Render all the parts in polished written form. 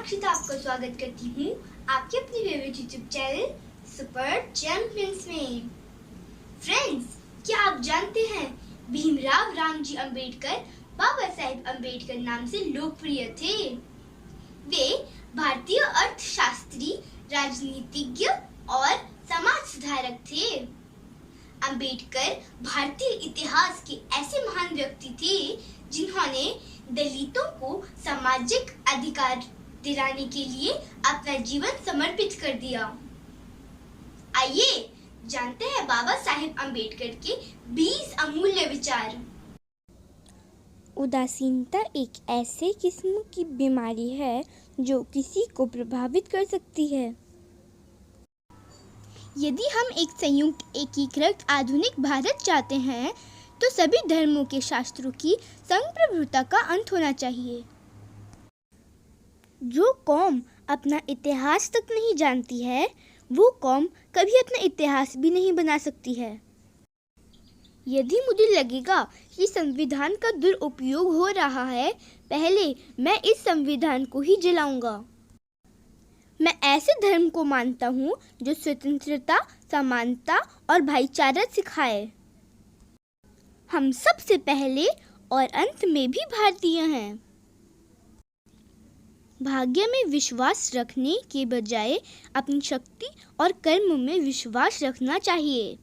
अक्षिता आपका स्वागत करती हूँ आपके अपने favourite YouTube channel super champions में। फ्रेंड्स, क्या आप जानते हैं भीमराव रामजी अंबेडकर बाबा साहेब अंबेडकर नाम से लोकप्रिय थे। वे भारतीय अर्थशास्त्री, राजनीतिज्ञ और समाज सुधारक थे। अंबेडकर भारतीय इतिहास के ऐसे महान व्यक्ति थे जिन्होंने दलितों को सामाजिक अधिकार दिलाने के लिए अपना जीवन समर्पित कर दिया। आइए जानते हैं बाबा साहेब अंबेडकर के 20 अमूल्य विचार। उदासीनता एक ऐसे किस्म की बीमारी है जो किसी को प्रभावित कर सकती है। यदि हम एक संयुक्त एकीकृत आधुनिक भारत चाहते हैं तो सभी धर्मों के शास्त्रों की संप्रभुता का अंत होना चाहिए। जो कौम अपना इतिहास तक नहीं जानती है, वो कौम कभी अपना इतिहास भी नहीं बना सकती है। यदि मुझे लगेगा कि संविधान का दुरुपयोग हो रहा है, पहले मैं इस संविधान को ही जलाऊंगा। मैं ऐसे धर्म को मानता हूँ जो स्वतंत्रता, समानता और भाईचारा सिखाए। हम सबसे पहले और अंत में भी भारतीय हैं। भाग्य में विश्वास रखने के बजाय अपनी शक्ति और कर्म में विश्वास रखना चाहिए।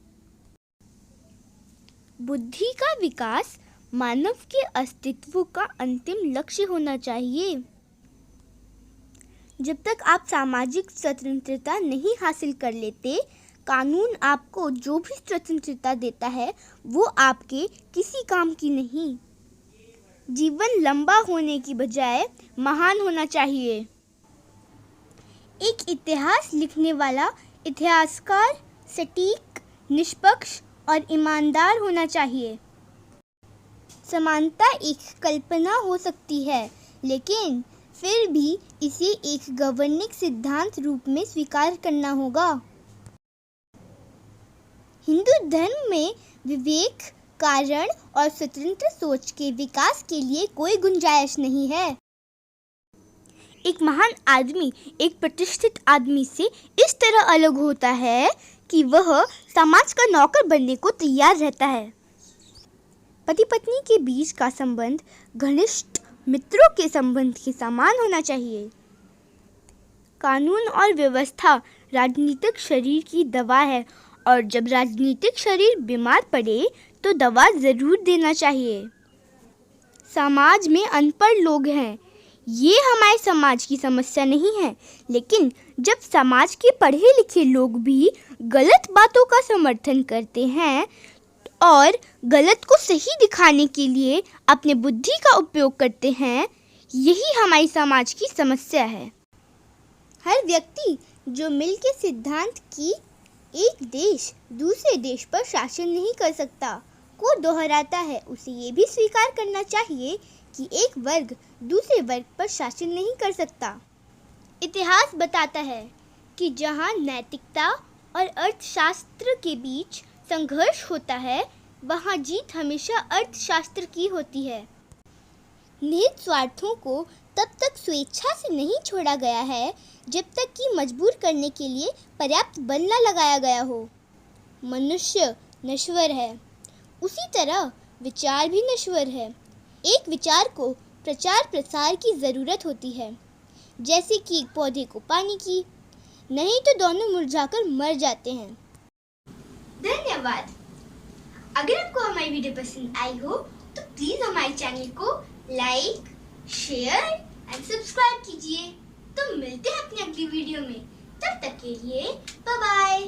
बुद्धि का विकास मानव के अस्तित्व का अंतिम लक्ष्य होना चाहिए। जब तक आप सामाजिक स्वतंत्रता नहीं हासिल कर लेते, कानून आपको जो भी स्वतंत्रता देता है वो आपके किसी काम की नहीं। जीवन लंबा होने की बजाय महान होना चाहिए। एक इतिहास लिखने वाला इतिहासकार सटीक, निष्पक्ष और ईमानदार होना चाहिए। समानता एक कल्पना हो सकती है, लेकिन फिर भी इसे एक गवर्निंग सिद्धांत रूप में स्वीकार करना होगा। हिंदू धर्म में विवेक, कारण और स्वतंत्र सोच के विकास के लिए कोई गुंजाइश नहीं है। एक महान आदमी एक प्रतिष्ठित आदमी से इस तरह अलग होता है कि वह समाज का नौकर बनने को तैयार रहता है। पति पत्नी के बीच का संबंध घनिष्ठ मित्रों के संबंध के समान होना चाहिए। कानून और व्यवस्था राजनीतिक शरीर की दवा है और जब राजनीतिक शरीर बीमार पड़े तो दवा जरूर देना चाहिए। समाज में अनपढ़ लोग हैं, ये हमारे समाज की समस्या नहीं है, लेकिन जब समाज के पढ़े लिखे लोग भी गलत बातों का समर्थन करते हैं और गलत को सही दिखाने के लिए अपने बुद्धि का उपयोग करते हैं, यही हमारी समाज की समस्या है। हर व्यक्ति जो मिल के सिद्धांत की एक देश दूसरे देश पर शासन नहीं कर सकता को दोहराता है, उसे ये भी स्वीकार करना चाहिए कि एक वर्ग दूसरे वर्ग पर शासन नहीं कर सकता। इतिहास बताता है कि जहाँ नैतिकता और अर्थशास्त्र के बीच संघर्ष होता है, वहाँ जीत हमेशा अर्थशास्त्र की होती है। निहित स्वार्थों को तब तक स्वेच्छा से नहीं छोड़ा गया है जब तक कि मजबूर करने के लिए पर्याप्त बल न लगाया गया हो। मनुष्य नश्वर है, उसी तरह विचार भी नश्वर है। एक विचार को प्रचार प्रसार की ज़रूरत होती है, जैसे कि एक पौधे को पानी की, नहीं तो दोनों मुरझाकर मर जाते हैं। धन्यवाद। अगर आपको हमारी वीडियो पसंद आई हो तो प्लीज हमारे चैनल को लाइक, शेयर एंड सब्सक्राइब कीजिए। तो मिलते हैं अपनी अगली वीडियो में। तब तक के लिए बाय बाय।